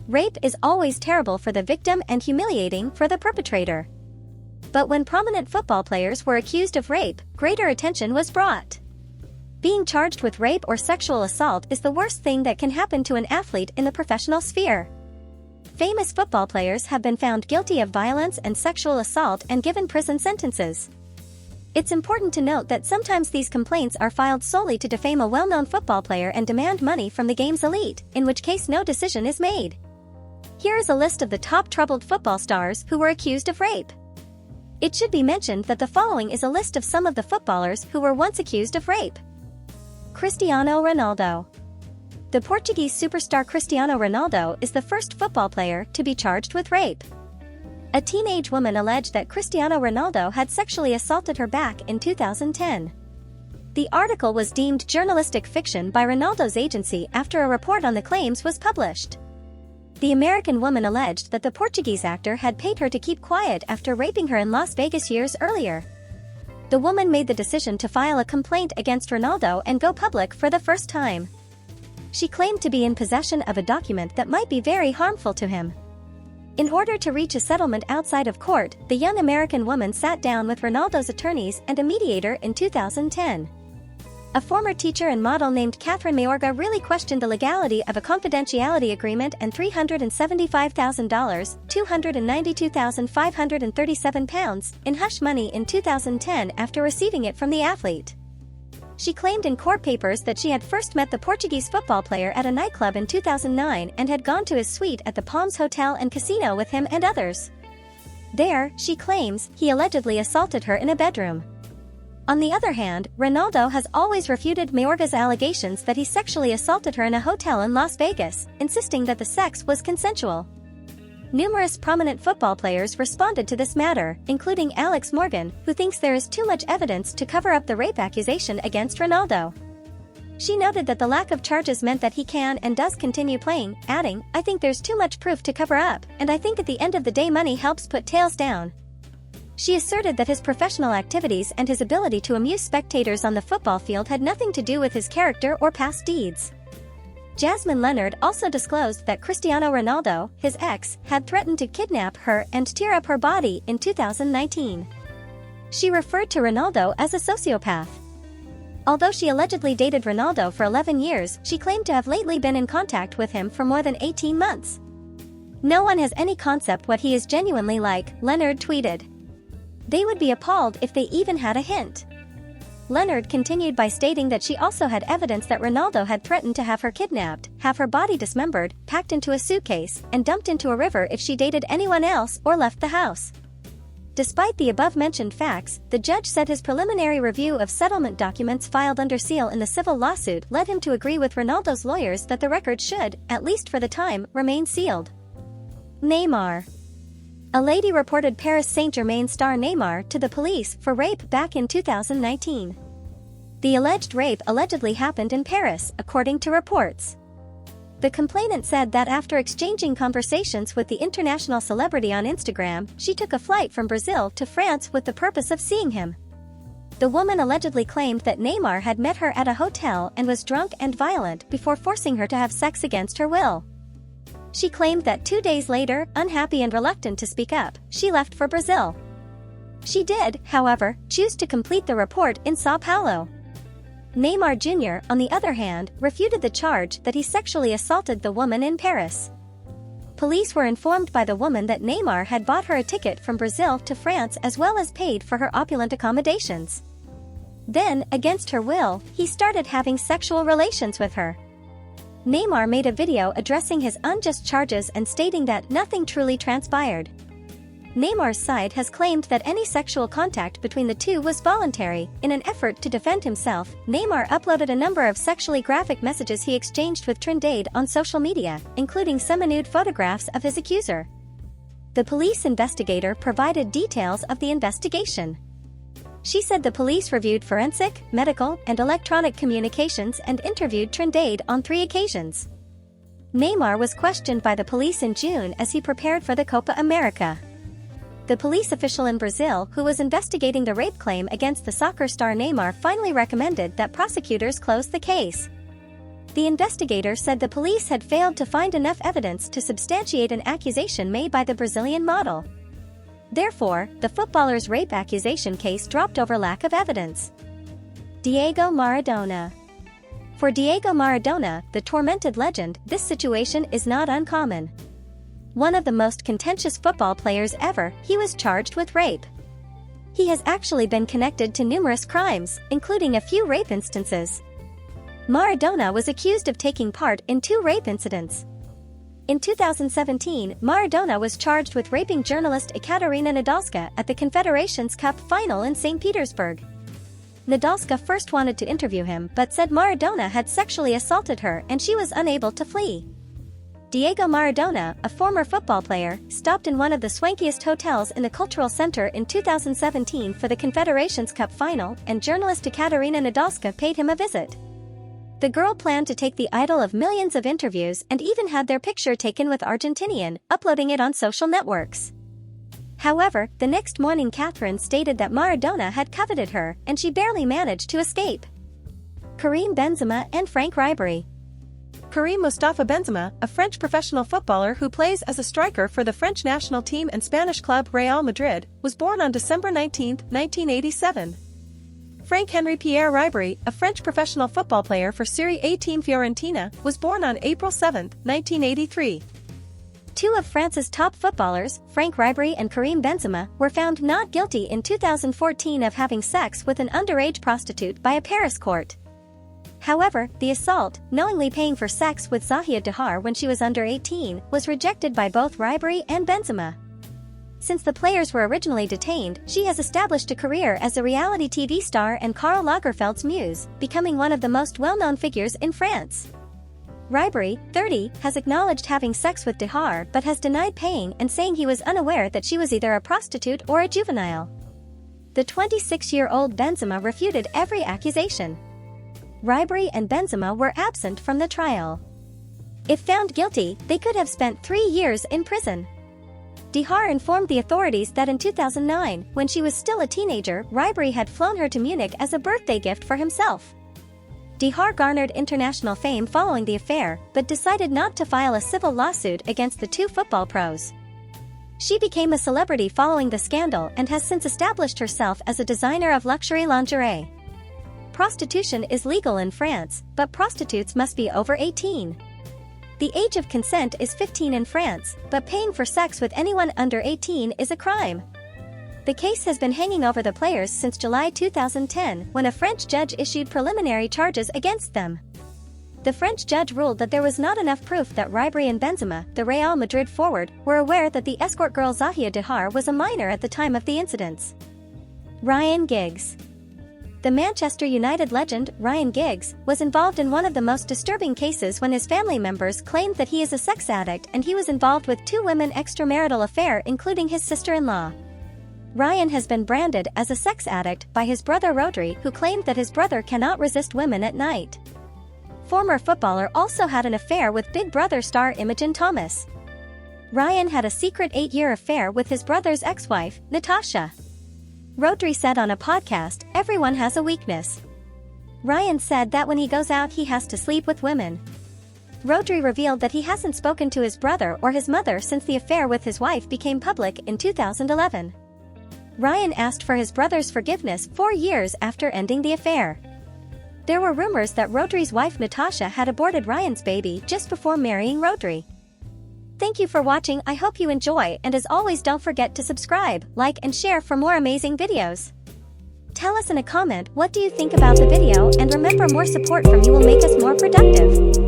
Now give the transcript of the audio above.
Rape is always terrible for the victim and humiliating for the perpetrator. But when prominent football players were accused of rape, greater attention was brought. Being charged with rape or sexual assault is the worst thing that can happen to an athlete in the professional sphere. Famous football players have been found guilty of violence and sexual assault and given prison sentences. It's important to note that sometimes these complaints are filed solely to defame a well-known football player and demand money from the game's elite, in which case no decision is made. Here is a list of the top troubled football stars who were accused of rape. It should be mentioned that the following is a list of some of the footballers who were once accused of rape. Cristiano Ronaldo. The Portuguese superstar Cristiano Ronaldo is the first football player to be charged with rape. A teenage woman alleged that Cristiano Ronaldo had sexually assaulted her back in 2010. The article was deemed journalistic fiction by Ronaldo's agency after a report on the claims was published. The American woman alleged that the Portuguese actor had paid her to keep quiet after raping her in Las Vegas years earlier. The woman made the decision to file a complaint against Ronaldo and go public for the first time. She claimed to be in possession of a document that might be very harmful to him. In order to reach a settlement outside of court, the young American woman sat down with Ronaldo's attorneys and a mediator in 2010. A former teacher and model named Catherine Mayorga really questioned the legality of a confidentiality agreement and $375,000, £292,537 in hush money in 2010 after receiving it from the athlete. She claimed in court papers that she had first met the Portuguese football player at a nightclub in 2009 and had gone to his suite at the Palms Hotel and Casino with him and others. There, she claims, he allegedly assaulted her in a bedroom. On the other hand, Ronaldo has always refuted Mayorga's allegations that he sexually assaulted her in a hotel in Las Vegas, insisting that the sex was consensual. Numerous prominent football players responded to this matter, including Alex Morgan, who thinks there is too much evidence to cover up the rape accusation against Ronaldo. She noted that the lack of charges meant that he can and does continue playing, adding, "I think there's too much proof to cover up, and I think at the end of the day money helps put tails down." She asserted that his professional activities and his ability to amuse spectators on the football field had nothing to do with his character or past deeds. Jasmine Leonard also disclosed that Cristiano Ronaldo, his ex, had threatened to kidnap her and tear up her body in 2019. She referred to Ronaldo as a sociopath. Although she allegedly dated Ronaldo for 11 years, she claimed to have lately been in contact with him for more than 18 months. "No one has any concept what he is genuinely like," Leonard tweeted. "They would be appalled if they even had a hint." Leonard continued by stating that she also had evidence that Ronaldo had threatened to have her kidnapped, have her body dismembered, packed into a suitcase, and dumped into a river if she dated anyone else or left the house. Despite the above-mentioned facts, the judge said his preliminary review of settlement documents filed under seal in the civil lawsuit led him to agree with Ronaldo's lawyers that the record should, at least for the time, remain sealed. Neymar. A lady reported Paris Saint-Germain star Neymar to the police for rape back in 2019. The alleged rape allegedly happened in Paris, according to reports. The complainant said that after exchanging conversations with the international celebrity on Instagram, she took a flight from Brazil to France with the purpose of seeing him. The woman allegedly claimed that Neymar had met her at a hotel and was drunk and violent before forcing her to have sex against her will. She claimed that 2 days later, unhappy and reluctant to speak up, she left for Brazil. She did, however, choose to complete the report in São Paulo. Neymar Jr., on the other hand, refuted the charge that he sexually assaulted the woman in Paris. Police were informed by the woman that Neymar had bought her a ticket from Brazil to France as well as paid for her opulent accommodations. Then, against her will, he started having sexual relations with her. Neymar made a video addressing his unjust charges and stating that nothing truly transpired. Neymar's side has claimed that any sexual contact between the two was voluntary. In an effort to defend himself, Neymar uploaded a number of sexually graphic messages he exchanged with Trindade on social media, including semi-nude photographs of his accuser. The police investigator provided details of the investigation. She said the police reviewed forensic, medical, and electronic communications and interviewed Trindade on 3 occasions. Neymar was questioned by the police in June as he prepared for the Copa America. The police official in Brazil who was investigating the rape claim against the soccer star Neymar finally recommended that prosecutors close the case. The investigator said the police had failed to find enough evidence to substantiate an accusation made by the Brazilian model. Therefore, the footballer's rape accusation case dropped over lack of evidence. Diego Maradona. For Diego Maradona, the tormented legend, this situation is not uncommon. One of the most contentious football players ever, he was charged with rape. He has actually been connected to numerous crimes, including a few rape instances. Maradona was accused of taking part in 2 rape incidents. In 2017, Maradona was charged with raping journalist Ekaterina Nadolska at the Confederations Cup final in St. Petersburg. Nadolska first wanted to interview him but said Maradona had sexually assaulted her and she was unable to flee. Diego Maradona, a former football player, stopped in one of the swankiest hotels in the cultural center in 2017 for the Confederations Cup final, and journalist Ekaterina Nadolska paid him a visit. The girl planned to take the idol of millions of interviews and even had their picture taken with Argentinian, uploading it on social networks. However, the next morning Catherine stated that Maradona had coveted her and she barely managed to escape. Karim Benzema and Franck Ribéry. Karim Mustafa Benzema, a French professional footballer who plays as a striker for the French national team and Spanish club Real Madrid, was born on December 19, 1987. Franck Henri-Pierre Ribéry, a French professional football player for Serie A team Fiorentina, was born on April 7, 1983. 2 of France's top footballers, Franck Ribéry and Karim Benzema, were found not guilty in 2014 of having sex with an underage prostitute by a Paris court. However, the assault, knowingly paying for sex with Zahia Dahar when she was under 18, was rejected by both Ribéry and Benzema. Since the players were originally detained, she has established a career as a reality TV star and Karl Lagerfeld's muse, becoming one of the most well-known figures in France. Ribéry, 30, has acknowledged having sex with Dahar but has denied paying and saying he was unaware that she was either a prostitute or a juvenile. The 26-year-old Benzema refuted every accusation. Ribéry and Benzema were absent from the trial. If found guilty, they could have spent 3 years in prison. Dahar informed the authorities that in 2009, when she was still a teenager, Ribéry had flown her to Munich as a birthday gift for himself. Dahar garnered international fame following the affair, but decided not to file a civil lawsuit against the 2 football pros. She became a celebrity following the scandal and has since established herself as a designer of luxury lingerie. Prostitution is legal in France, but prostitutes must be over 18. The age of consent is 15 in France, but paying for sex with anyone under 18 is a crime. The case has been hanging over the players since July 2010, when a French judge issued preliminary charges against them. The French judge ruled that there was not enough proof that Ribéry and Benzema, the Real Madrid forward, were aware that the escort girl Zahia Dahar was a minor at the time of the incidents. Ryan Giggs. The Manchester United legend, Ryan Giggs, was involved in one of the most disturbing cases when his family members claimed that he is a sex addict and he was involved with 2 women extramarital affair, including his sister-in-law. Ryan has been branded as a sex addict by his brother Rodri, who claimed that his brother cannot resist women at night. Former footballer also had an affair with Big Brother star Imogen Thomas. Ryan had a secret 8-year affair with his brother's ex-wife, Natasha. Rodri said on a podcast, "Everyone has a weakness." Ryan said that when he goes out he has to sleep with women. Rodri revealed that he hasn't spoken to his brother or his mother since the affair with his wife became public in 2011. Ryan asked for his brother's forgiveness 4 years after ending the affair. There were rumors that Rodri's wife Natasha had aborted Ryan's baby just before marrying Rodri. Thank you for watching. I hope you enjoy, and as always, don't forget to subscribe, like and share for more amazing videos. Tell us in a comment what do you think about the video, and remember, more support from you will make us more productive.